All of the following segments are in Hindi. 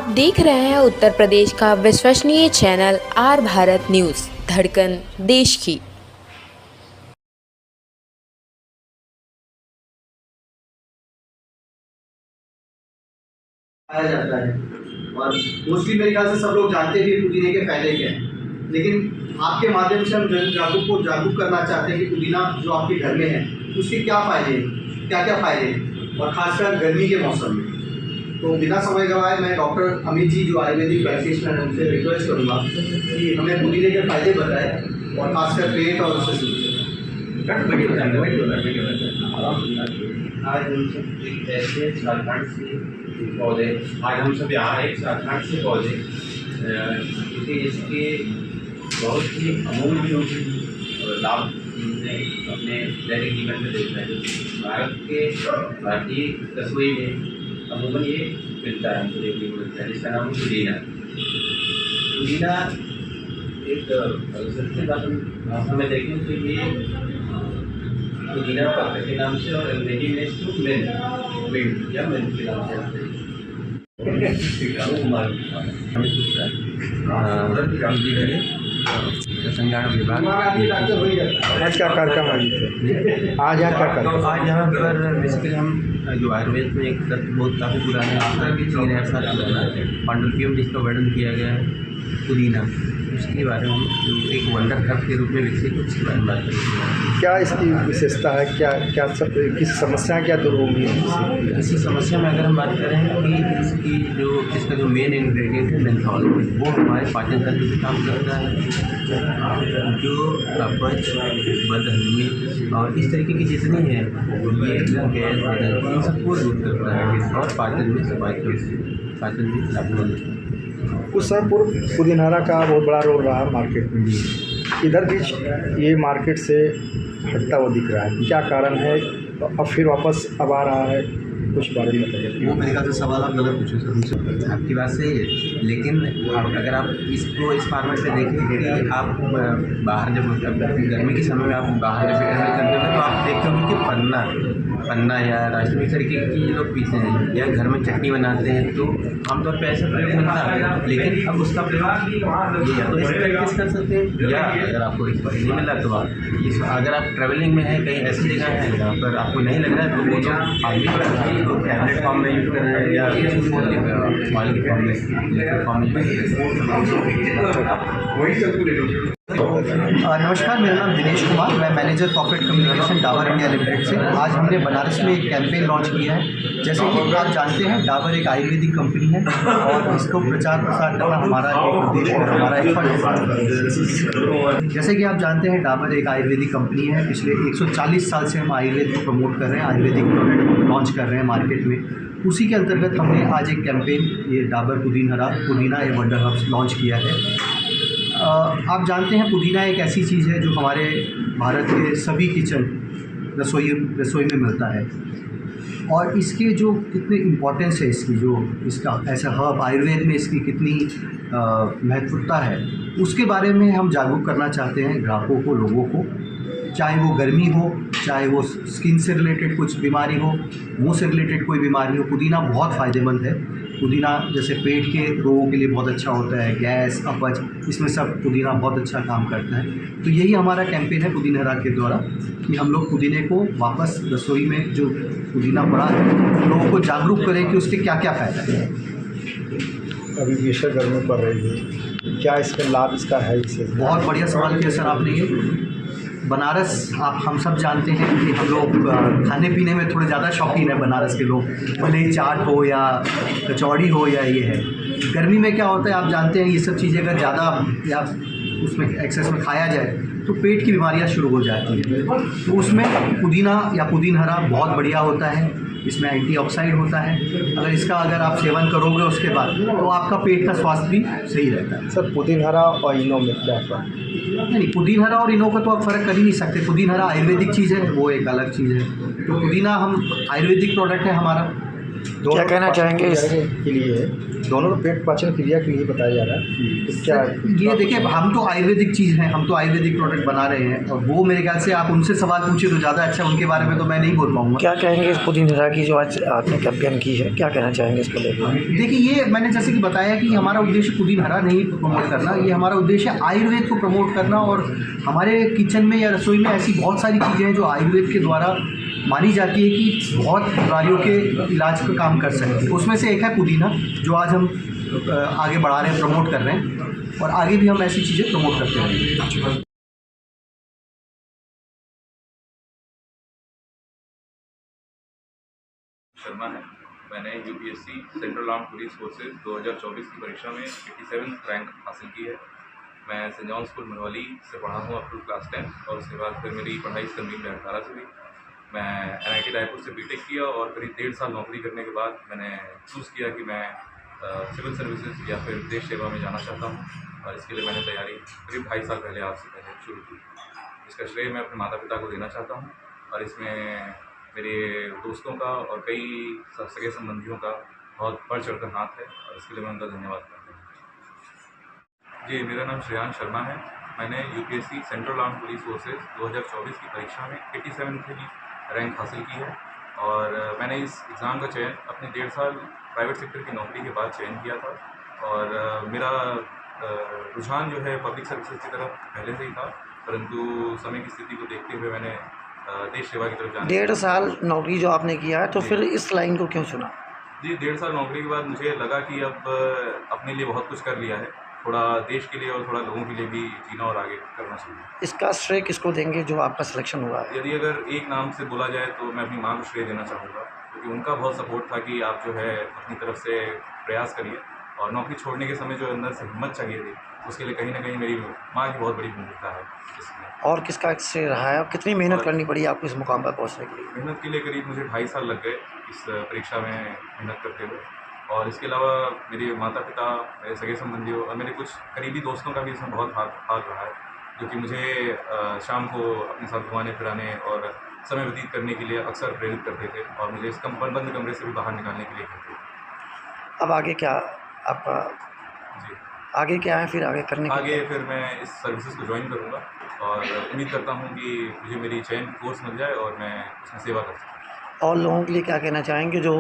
देख रहे हैं उत्तर प्रदेश का विश्वसनीय चैनल आर भारत न्यूज़, धड़कन देश की। पाया जाता है और मोस्टली मेरे ख्याल से सब लोग जानते भी पुदीने के फायदे क्या हैं, लेकिन आपके माध्यम से हम जागरूक करना चाहते हैं कि पुदीना जो आपके घर में है उसके क्या फ़ायदे हैं, क्या क्या फ़ायदे हैं, और खासकर गर्मी के मौसम में। तो बिना समय गवाए मैं डॉक्टर अमित जी जो आयुर्वेदिक प्रैक्टिशनर हैं उनसे रिक्वेस्ट करूँगा कि हमें पुदीने के फायदे बताएं और खासकर पेट और उससे पौधे आज हम सब यहाँ एक झारखंड से पौधे क्योंकि इसके बहुत ही अमूल्य लाभ अपने दैनिक जीवन में देखते हैं। भारतीय रसोई में अमूमन ये मिलता है, हमको देखने को मिलता है, जिसका नाम है पुदीना। पुदीना एक सबसे भाषा में देखें तो ये पुदीना पत्ते के नाम से और अंग्रेजी में इसको मिंट या मिंट के नाम से आते हैं। विभाग आज क्या कार्यक्रम आज यहाँ क्या कार्यक्रम? आज यहाँ पर बेसिकली हम जो आयुर्वेद में एक बहुत काफ़ी पुराने 3000 साल पुराना पांडुलिपियम जिसका वर्णन किया गया है पुदीना, उसके बारे में हम एक वंडर हर्ब के रूप में विकसित उसके बारे में बात करेंगे। क्या इसकी विशेषता है, क्या क्या किस समस्या क्या दूर होगी? इसी समस्या में अगर हम बात करें कि इसका जो मेन इंग्रेडिएंट है मेंथॉल, वो हमारे पाचन तंत्र पे काम करता है, जो अपच बदहजमी और इस तरीके की जितनी है ये गैस वगैरह इन सबको दूर करता है और पाचन में लाभ होता है। कुछ समय पूर्व पुदीनहरा का बहुत बड़ा रोल रहा मार्केट में, इधर भी ये मार्केट से हटता हुआ दिख रहा है, क्या कारण है? अब फिर वापस अब आ रहा है, कुछ बारे में बताइए। वो मेरे ख्याल से सवाल आप गलत पूछे सर हमसे। आपकी बात सही है, लेकिन अगर आप इसको इस फॉर्मेट में देखें कि आप बाहर जब गर्मी के समय में आप बाहर जब ट्रैवल करते हैं तो आप देखते होंगे कि पन्ना या राष्ट्रीय तरीके की लोग पीते हैं या घर में चटनी बनाते हैं, तो आमतौर पर ऐसा प्रयोग मिलता है, लेकिन अब उसका प्रयोग या तो इस प्रैक्टिस कर सकते हैं या अगर आपको एक्सपीरियंस नहीं मिला तो आप अगर आप ट्रैवलिंग में हैं, कहीं ऐसी जगह है जहाँ पर आपको नहीं लग रहा है तो वो जो आदमी तो टैबलेट फॉर्म में यूज कर रहे हैं या ऑयल के फॉर्म में नमस्कार, मेरा नाम दिनेश कुमार, मैं manager corporate communication Dabur India limited से। आज हमने बनारस में एक कैंपेन लॉन्च किया है। जैसे कि आप जानते हैं डाबर एक आयुर्वेदिक कंपनी है और इसको प्रचार प्रसार करना हमारा एक उद्देश्य है, हमारा एफर्ट है। जैसे कि आप जानते हैं डाबर एक आयुर्वेदिक कंपनी है। पिछले 140 साल से हम आयुर्वेद को प्रमोट कर रहे हैं, आयुर्वेदिक प्रोडक्ट लॉन्च कर रहे हैं मार्केट में। उसी के अंतर्गत हमने आज एक कैंपेन ये डाबर पुदीना ए वंडर हर्ब्स लॉन्च किया है। आप जानते हैं पुदीना एक ऐसी चीज़ है जो हमारे भारत के सभी किचन रसोई में मिलता है और इसके जो कितने इम्पोर्टेंस है इसका ऐसा हर्ब आयुर्वेद में इसकी कितनी महत्वता है, उसके बारे में हम जागरूक करना चाहते हैं ग्राहकों को, लोगों को। चाहे वो गर्मी हो, चाहे वो स्किन से रिलेटेड कुछ बीमारी हो, मुंह से रिलेटेड कोई बीमारी हो, पुदीना बहुत फ़ायदेमंद है। पुदीना जैसे पेट के रोगों के लिए बहुत अच्छा होता है, गैस, अपच, इसमें सब पुदीना बहुत अच्छा काम करता है। तो यही हमारा कैंपेन है पुदीनहरा के द्वारा कि हम लोग पुदीने को वापस रसोई में जो पुदीना पड़ा है लोगों को जागरूक करें कि उसके क्या क्या फ़ायदा है। अभी भीषण गर्मी पड़ रही है, क्या इसका लाभ इसका है? इससे बहुत बढ़िया सवाल किया सर आपने। ये बनारस हम सब जानते हैं कि हम लोग खाने पीने में थोड़े ज़्यादा शौकीन है बनारस के लोग, भले चाट हो या कचौड़ी हो या ये है। गर्मी में क्या होता है आप जानते हैं, ये सब चीज़ें अगर ज़्यादा या उसमें एक्सेस में खाया जाए तो पेट की बीमारियां शुरू हो जाती हैं। तो उसमें पुदीना या पुदीनहरा बहुत बढ़िया होता है, इसमें एंटीऑक्सीडेंट होता है। अगर आप सेवन करोगे उसके बाद तो आपका पेट का स्वास्थ्य भी सही रहता है। सर पुदीनहरा और इनो में क्या फ़र्क? नहीं, पुदीनहरा और इनो का तो आप फ़र्क कर ही नहीं सकते। पुदीनहरा आयुर्वेदिक चीज़ है, वो एक अलग चीज़ है। तो पुदीना हम आयुर्वेदिक प्रोडक्ट है हमारा। क्या कहना चाहेंगे इसके लिए? दोनों तो पेट पाचन क्रिया के लिए बताया जा रहा है, तो क्या ये देखिए, हम तो आयुर्वेदिक चीज़ हैं, हम तो आयुर्वेदिक प्रोडक्ट बना रहे हैं, और वो मेरे ख्याल से आप उनसे सवाल पूछिए तो ज़्यादा अच्छा, उनके बारे में तो मैं नहीं बोल पाऊँगा। क्या कहेंगे इस पुदीना की जो आज आपने कैंपेन की है, क्या कहना चाहेंगे इसको लेकर? देखिए, ये मैंने जैसे कि बताया कि हमारा उद्देश्य पुदीन हरा नहीं प्रमोट करना, ये हमारा उद्देश्य आयुर्वेद को प्रमोट करना, और हमारे किचन में या रसोई में ऐसी बहुत सारी चीज़ें हैं जो आयुर्वेद के द्वारा मानी जाती है कि बहुत बीमारियों के इलाज का काम कर सकती है। उसमें से एक है पुदीना, जो आज हम आगे बढ़ा रहे हैं, प्रमोट कर रहे हैं, और आगे भी हम ऐसी चीज़ें प्रमोट करते रहेंगे। शर्मा है। मैंने UPSC central arm police forces 2024 की परीक्षा में 87 रैंक हासिल की है। मैं सेंट जॉन स्कूल मनवाली से पढ़ा हूँ अप टू क्लास 10, और उसके बाद फिर मेरी पढ़ाई संगीत में 18 से हुई। मैं NIT रायपुर से बीटेक किया, और करीब 1.5 साल नौकरी करने के बाद मैंने चूज़ किया कि मैं सिविल सर्विसेज या फिर देश सेवा में जाना चाहता हूँ, और इसके लिए मैंने तैयारी करीब 2.5 साल पहले आज से पहले शुरू की। इसका श्रेय मैं अपने माता पिता को देना चाहता हूँ, और इसमें मेरे दोस्तों का और कई सगे संबंधियों का बहुत बढ़ चढ़कर हाथ है, और इसके लिए मैं उनका धन्यवाद करता हूँ। जी, मेरा नाम श्रेयांश शर्मा है। मैंने UPSC central arm police forces 2024 की परीक्षा में 87 रैंक हासिल की है, और मैंने इस एग्ज़ाम का चयन अपने 1.5 साल प्राइवेट सेक्टर की नौकरी के बाद चयन किया था, और मेरा रुझान जो है पब्लिक सर्विसेज की तरफ पहले से ही था, परंतु समय की स्थिति को देखते हुए मैंने देश सेवा की तरफ जाना। 1.5 साल नौकरी जो आपने किया है, तो फिर इस लाइन को क्यों चुना? जी, 1.5 साल नौकरी के बाद मुझे लगा कि अब अपने लिए बहुत कुछ कर लिया है, थोड़ा देश के लिए और थोड़ा लोगों के लिए भी जीना और आगे करना चाहिए। इसका श्रेय किसको देंगे जो आपका सिलेक्शन हुआ है? यदि अगर एक नाम से बोला जाए तो मैं अपनी माँ को श्रेय देना चाहूँगा, क्योंकि उनका बहुत सपोर्ट था कि आप जो है अपनी तरफ से प्रयास करिए, और नौकरी छोड़ने के समय जो अंदर से हिम्मत चाहिए थी, उसके लिए कहीं ना कहीं मेरी माँ की बहुत बड़ी भूमिका है इसमें। और किसका श्रेय रहा है, और कितनी मेहनत करनी पड़ी आपको इस मुकाम पर पहुँचने के लिए? मेहनत के लिए करीब मुझे 2.5 साल लग गए इस परीक्षा में मेहनत करते हुए, और इसके अलावा मेरे माता पिता, मेरे सगे संबंधियों और मेरे कुछ करीबी दोस्तों का भी इसमें बहुत हाथ रहा है, जो कि मुझे शाम को अपने साथ घुमाने फिराने और समय व्यतीत करने के लिए अक्सर प्रेरित करते थे, और मुझे इस बंद कमरे से भी बाहर निकालने के लिए कहते थे। अब आगे क्या आपका, जी, आगे क्या है फिर आगे करने के आगे लिए? फिर मैं इस सर्विसेज को ज्वाइन करूँगा, और उम्मीद करता हूँ कि मुझे मेरी चयन कोर्स मिल जाए और मैं उसमें सेवा कर सकूँ। और लोगों के लिए क्या कहना चाहेंगे जो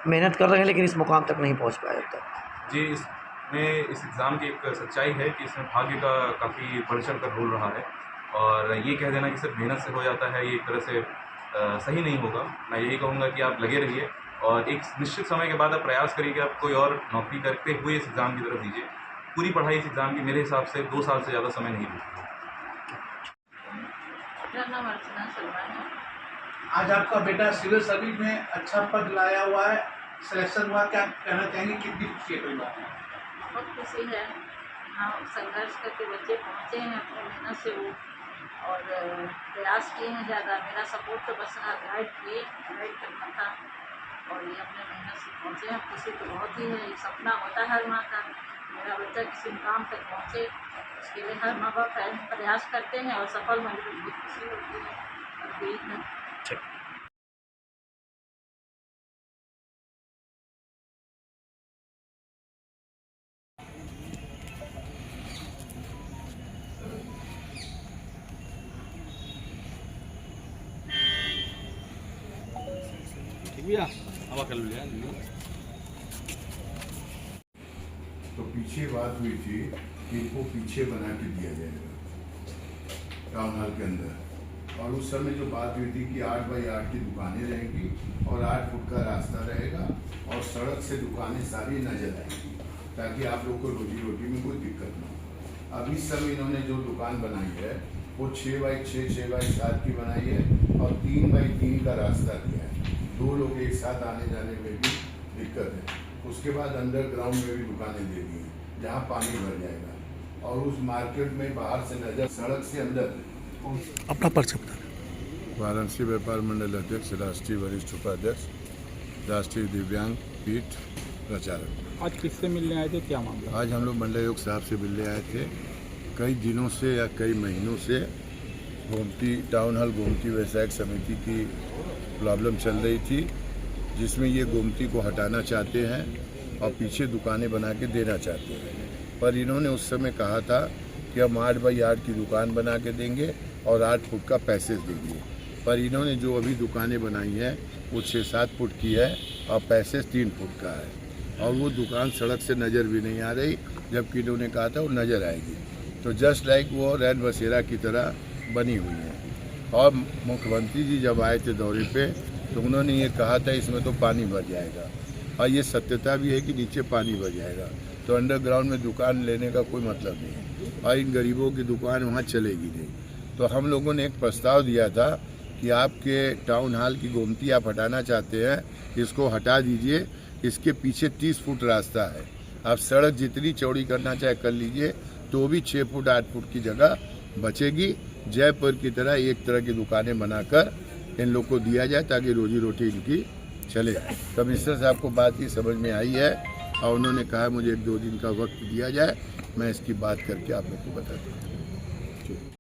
मेहनत कर रहे हैं लेकिन इस मुकाम तक नहीं पहुँच पाए अब तक? जी, इसमें इस एग्ज़ाम की एक सच्चाई है कि इसमें भाग्य का काफ़ी बढ़ चढ़ कर रोल रहा है, और ये कह देना कि सिर्फ मेहनत से हो जाता है, ये एक तरह से सही नहीं होगा। मैं यही कहूँगा कि आप लगे रहिए, और एक निश्चित समय के बाद आप प्रयास करिए कि आप कोई और नौकरी करते हुए इस एग्ज़ाम की तरफ दीजिए। पूरी पढ़ाई इस एग्ज़ाम की मेरे हिसाब से 2 साल से ज़्यादा समय नहीं लगता। मेरा नाम अर्चना शर्मा है। आज आपका बेटा सिविल सर्विस में अच्छा पद लाया हुआ है, सिलेक्शन हुआ, क्या कहना चाहेंगे, कितनी खुशी है परिवार में? बहुत खुशी है। हाँ, संघर्ष करके बच्चे पहुँचे हैं अपनी मेहनत से, वो और प्रयास किए हैं ज़्यादा। मेरा सपोर्ट तो बस गाइड करना था, और ये अपने मेहनत से पहुँचे हैं। खुशी तो बहुत ही है, एक सपना होता है हर माँ का, मेरा बच्चा किसी मुकाम तक पहुँचे, उसके लिए हर माँ बाप प्रयास करते हैं, और सफल होने में बहुत खुशी होती है और भी है। तो पीछे बात हुई थी कि इनको पीछे बना के दिया जाएगा टाउन हॉल के अंदर, और उस समय जो बात हुई थी कि 8 बाई 8 की दुकानें रहेंगी और 8 फुट का रास्ता रहेगा, और सड़क से दुकानें सारी नजर आएंगी, ताकि आप लोग को रोजी रोटी में कोई दिक्कत ना हो। अब इस समय इन्होंने जो दुकान बनाई है वो 6 बाई 6, 6 बाई 7 की बनाई है, और 3 बाई 3 का रास्ता दिया है। 2 लोग एक साथ आने जाने में भी दिक्कत है। उसके बाद अंडरग्राउंड में भी दुकानें दे दी हैं, जहाँ पानी भर जाएगा, और उस मार्केट में बाहर से नजर, सड़क से अंदर। अपना परिचय बता। वाराणसी व्यापार मंडल अध्यक्ष, राष्ट्रीय वरिष्ठ उपाध्यक्ष, राष्ट्रीय दिव्यांग पीठ प्रचारक। आज किससे मिलने आए थे, क्या मामला? आज हम लोग मंडल आयुक्त साहब से मिलने आए थे। कई दिनों से या कई महीनों से गोमती टाउन हॉल गोमती व्यवसायिक समिति की प्रॉब्लम चल रही थी, जिसमें ये गोमती को हटाना चाहते हैं, और पीछे दुकानें बना के देना चाहते हैं। पर इन्होंने उस समय कहा था कि हम 8 बाई 8 की दुकान बना के देंगे और 8 फुट का पैसेज देंगे। पर इन्होंने जो अभी दुकानें बनाई हैं वो 6-7 फुट की है और पैसेज 3 फुट का है, और वो दुकान सड़क से नज़र भी नहीं आ रही, जबकि इन्होंने कहा था वो नज़र आएगी। तो जस्ट लाइक वो रैन बसेरा की तरह बनी हुई है। और मुख्यमंत्री जी जब आए थे दौरे पे तो उन्होंने ये कहा था इसमें तो पानी भर जाएगा, और ये सत्यता भी है कि नीचे पानी भर जाएगा, तो अंडरग्राउंड में दुकान लेने का कोई मतलब नहीं है और इन गरीबों की दुकान वहाँ चलेगी नहीं। तो हम लोगों ने एक प्रस्ताव दिया था कि आपके टाउन हॉल की गोमती आप हटाना चाहते हैं, इसको हटा दीजिए, इसके पीछे 30 फुट रास्ता है, आप सड़क जितनी चौड़ी करना चाहे कर लीजिए, तो भी 6 फुट 8 फुट की जगह बचेगी। जयपुर की तरह एक तरह की दुकानें बनाकर इन लोग को दिया जाए ताकि रोजी रोटी इनकी चले। कमिश्नर साहब को बात ही समझ में आई है और उन्होंने कहा मुझे 1-2 दिन का वक्त दिया जाए, मैं इसकी बात करके आप लोग को बताता हूँ।